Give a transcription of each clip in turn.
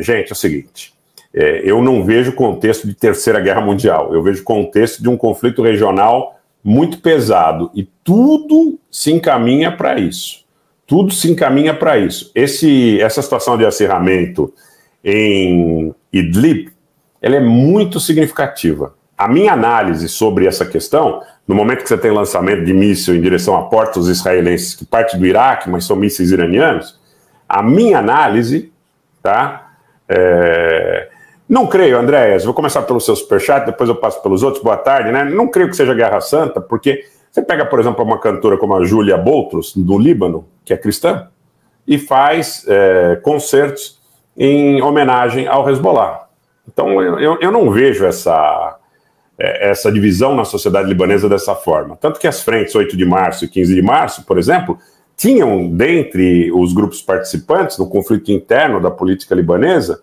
Gente, é o seguinte, eu não vejo contexto de Terceira Guerra Mundial, eu vejo contexto de um conflito regional muito pesado, e tudo se encaminha para isso. Tudo se encaminha para isso. Essa situação de acirramento em Idlib, ela é muito significativa. A minha análise sobre essa questão, no momento que você tem lançamento de míssil em direção a portos israelenses que parte do Iraque, mas são mísseis iranianos, a minha análise, tá? Não creio, Andréas, vou começar pelo seu superchat, depois eu passo pelos outros, boa tarde, né? Não creio que seja Guerra Santa, porque você pega, por exemplo, uma cantora como a Júlia Boutros, do Líbano, que é cristã, e faz concertos em homenagem ao Hezbollah. Então, eu não vejo essa divisão na sociedade libanesa dessa forma. Tanto que as frentes 8 de março e 15 de março, por exemplo, tinham, dentre os grupos participantes no conflito interno da política libanesa,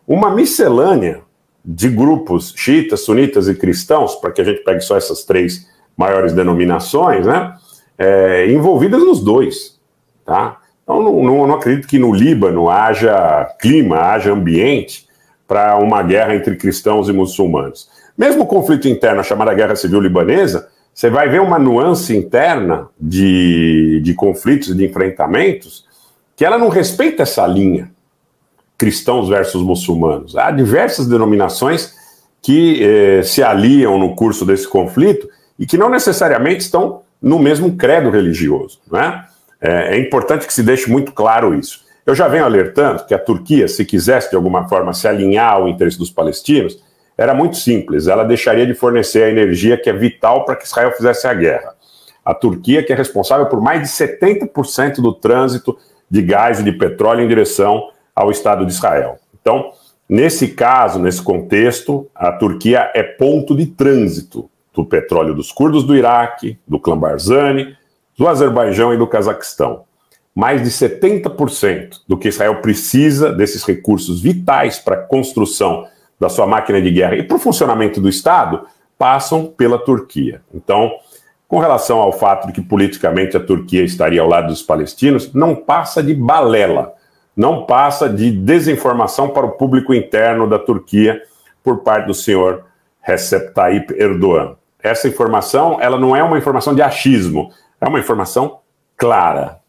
uma miscelânea de grupos xiitas, sunitas e cristãos, para que a gente pegue só essas três maiores denominações, né, envolvidas nos dois. Tá? Então, não acredito que no Líbano haja clima, haja ambiente para uma guerra entre cristãos e muçulmanos. Mesmo o conflito interno, a chamada Guerra Civil Libanesa, você vai ver uma nuance interna de conflitos e de enfrentamentos que ela não respeita essa linha, cristãos versus muçulmanos. Há diversas denominações que se aliam no curso desse conflito e que não necessariamente estão no mesmo credo religioso. Né? É importante que se deixe muito claro isso. Eu já venho alertando que a Turquia, se quisesse de alguma forma se alinhar ao interesse dos palestinos, era muito simples, ela deixaria de fornecer a energia que é vital para que Israel fizesse a guerra. A Turquia, que é responsável por mais de 70% do trânsito de gás e de petróleo em direção ao Estado de Israel. Então, nesse caso, nesse contexto, a Turquia é ponto de trânsito do petróleo dos curdos do Iraque, do clã Barzani, do Azerbaijão e do Cazaquistão. Mais de 70% do que Israel precisa desses recursos vitais para a construção da sua máquina de guerra e para o funcionamento do Estado, passam pela Turquia. Então, com relação ao fato de que politicamente a Turquia estaria ao lado dos palestinos, não passa de balela, não passa de desinformação para o público interno da Turquia por parte do senhor Recep Tayyip Erdogan. Essa informação, ela não é uma informação de achismo, é uma informação clara.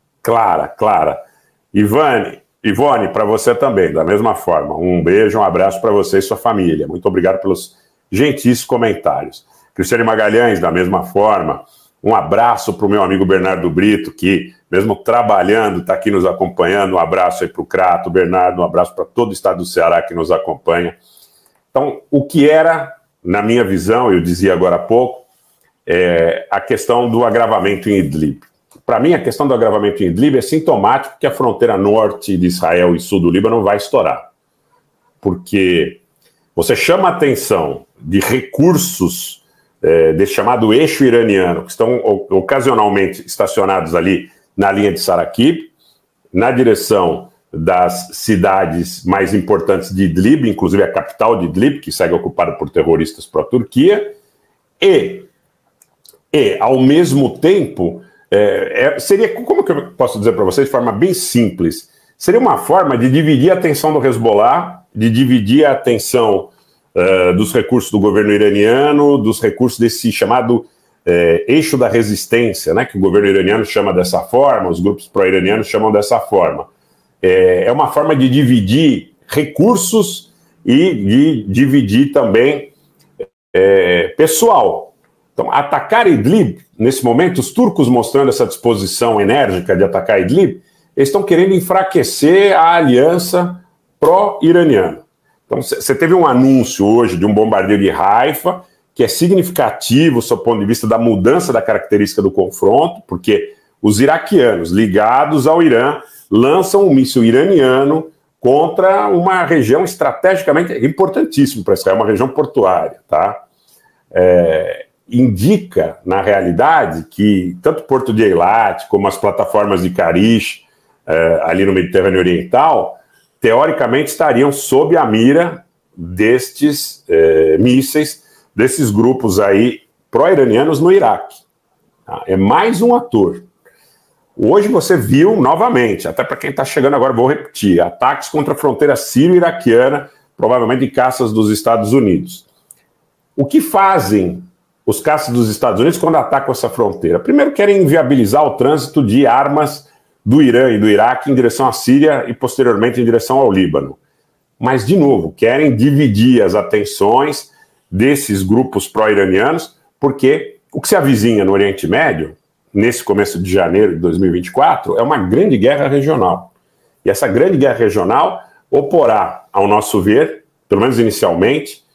Ivone, para você também, da mesma forma. Um beijo, um abraço para você e sua família. Muito obrigado pelos gentis comentários. Cristiane Magalhães, da mesma forma. Um abraço para o meu amigo Bernardo Brito, que, mesmo trabalhando, está aqui nos acompanhando. Um abraço aí para o Crato, Bernardo, um abraço para todo o estado do Ceará que nos acompanha. Então, o que era, na minha visão, eu dizia agora há pouco, a questão do agravamento em Idlib. Para mim, a questão do agravamento em Idlib é sintomático que a fronteira norte de Israel e sul do Líbano vai estourar. Porque você chama a atenção de recursos desse chamado eixo iraniano, que estão ocasionalmente estacionados ali na linha de Sarakib, na direção das cidades mais importantes de Idlib, inclusive a capital de Idlib, que segue ocupada por terroristas pró-Turquia, e, ao mesmo tempo, seria, como que eu posso dizer para vocês, de forma bem simples, seria uma forma de dividir a atenção do Hezbollah, de dividir a atenção dos recursos do governo iraniano, dos recursos desse chamado eixo da resistência, né, que o governo iraniano chama dessa forma, os grupos pró-iranianos chamam dessa forma. É uma forma de dividir recursos e de dividir também pessoal. Então, atacar Idlib, nesse momento, os turcos mostrando essa disposição enérgica de atacar Idlib, eles estão querendo enfraquecer a aliança pró-iraniana. Então, você teve um anúncio hoje de um bombardeio de Haifa, que é significativo, do ponto de vista da mudança da característica do confronto, porque os iraquianos, ligados ao Irã, lançam um míssil iraniano contra uma região estrategicamente importantíssima para Israel, uma região portuária, tá? Indica, na realidade, que tanto o Porto de Eilat como as plataformas de Karish, ali no Mediterrâneo Oriental, teoricamente estariam sob a mira destes mísseis, desses grupos aí pró-iranianos no Iraque. Tá? É mais um ator. Hoje você viu novamente, até para quem está chegando agora, vou repetir, ataques contra a fronteira sírio-iraquiana, provavelmente em caças dos Estados Unidos. O que fazem os caças dos Estados Unidos quando atacam essa fronteira? Primeiro, querem inviabilizar o trânsito de armas do Irã e do Iraque em direção à Síria e posteriormente em direção ao Líbano. Mas, de novo, querem dividir as atenções desses grupos pró-iranianos, porque o que se avizinha no Oriente Médio, nesse começo de janeiro de 2024, é uma grande guerra regional. E essa grande guerra regional oporá, ao nosso ver, pelo menos inicialmente,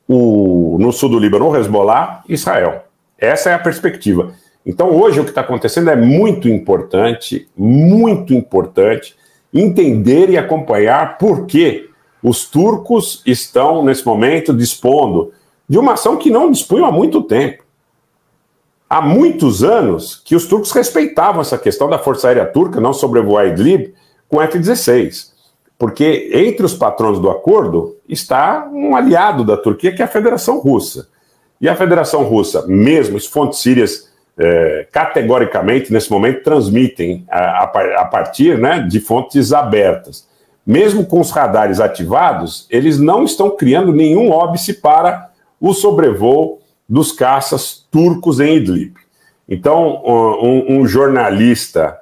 no sul do Líbano, o Hezbollah e Israel. Essa é a perspectiva. Então, hoje, o que está acontecendo é muito importante entender e acompanhar por que os turcos estão, nesse momento, dispondo de uma ação que não dispunham há muito tempo. Há muitos anos que os turcos respeitavam essa questão da Força Aérea Turca não sobrevoar Idlib com F-16. Porque entre os patronos do acordo está um aliado da Turquia, que é a Federação Russa. E a Federação Russa, mesmo as fontes sírias, categoricamente, nesse momento, transmitem a partir, né, de fontes abertas. Mesmo com os radares ativados, eles não estão criando nenhum óbice para o sobrevoo dos caças turcos em Idlib. Então, um jornalista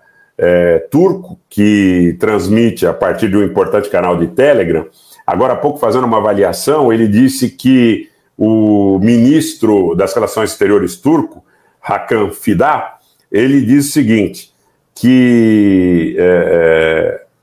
turco que transmite a partir de um importante canal de Telegram, agora há pouco fazendo uma avaliação, ele disse que o ministro das Relações Exteriores turco, Hakan Fidan, ele diz o seguinte, que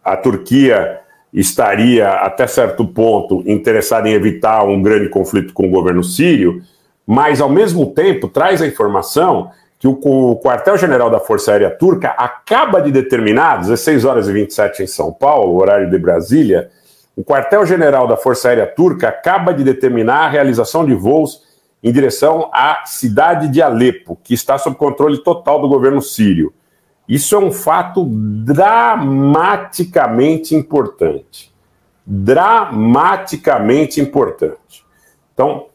a Turquia estaria, até certo ponto, interessada em evitar um grande conflito com o governo sírio, mas, ao mesmo tempo, traz a informação que o quartel-general da Força Aérea Turca acaba de determinar, 16 horas e 27 em São Paulo, horário de Brasília, o quartel-general da Força Aérea Turca acaba de determinar a realização de voos em direção à cidade de Alepo, que está sob controle total do governo sírio. Isso é um fato dramaticamente importante. Dramaticamente importante. Então,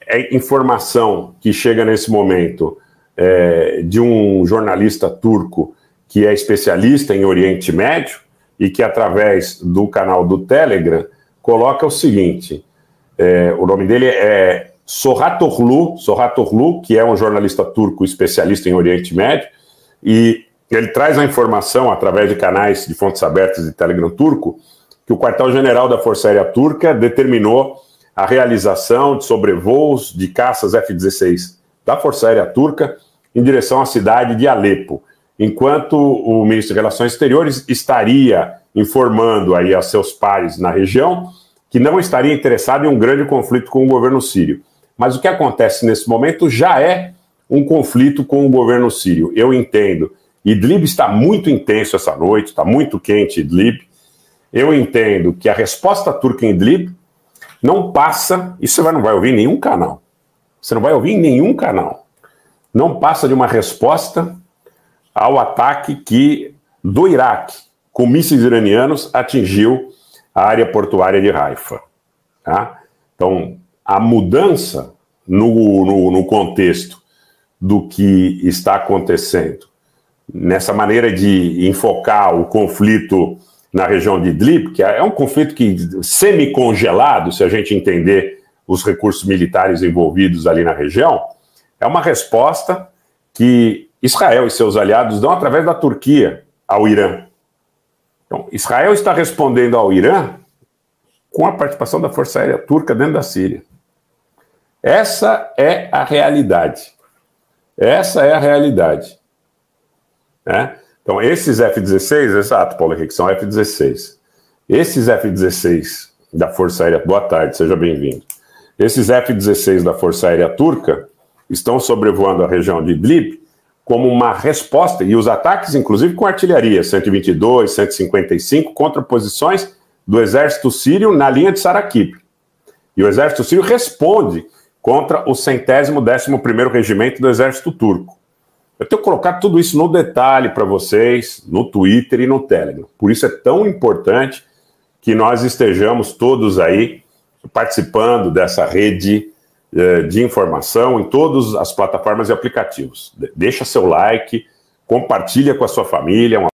é informação que chega nesse momento de um jornalista turco que é especialista em Oriente Médio e que, através do canal do Telegram, coloca o seguinte, o nome dele é Soratorlu, que é um jornalista turco especialista em Oriente Médio, e ele traz a informação, através de canais de fontes abertas de Telegram turco, que o quartel-general da Força Aérea Turca determinou a realização de sobrevoos de caças F-16 da Força Aérea Turca em direção à cidade de Alepo, enquanto o ministro de Relações Exteriores estaria informando aí a seus pares na região que não estaria interessado em um grande conflito com o governo sírio. Mas o que acontece nesse momento já é um conflito com o governo sírio. Eu entendo. Idlib está muito intenso essa noite, está muito quente Idlib. Eu entendo que a resposta turca em Idlib não passa, isso você não vai ouvir em nenhum canal. Você não vai ouvir em nenhum canal. Não passa de uma resposta ao ataque do Iraque, com mísseis iranianos, atingiu a área portuária de Haifa. Tá? Então, a mudança no contexto do que está acontecendo, nessa maneira de enfocar o conflito na região de Idlib, que é um conflito semi-congelado, se a gente entender os recursos militares envolvidos ali na região, é uma resposta que Israel e seus aliados dão através da Turquia ao Irã. Então, Israel está respondendo ao Irã com a participação da Força Aérea Turca dentro da Síria. Essa é a realidade. Essa é a realidade. Né? Então, esses F-16, exato, Paulo Henrique, são F-16. Esses F-16 da Força Aérea... Boa tarde, seja bem-vindo. Esses F-16 da Força Aérea Turca estão sobrevoando a região de Idlib como uma resposta, e os ataques, inclusive, com artilharia, 122, 155, contra posições do exército sírio na linha de Saraqib. E o exército sírio responde contra o 111º Regimento do Exército Turco. Eu tenho colocado tudo isso no detalhe para vocês, no Twitter e no Telegram. Por isso é tão importante que nós estejamos todos aí participando dessa rede de informação em todas as plataformas e aplicativos. Deixa seu like, compartilha com a sua família.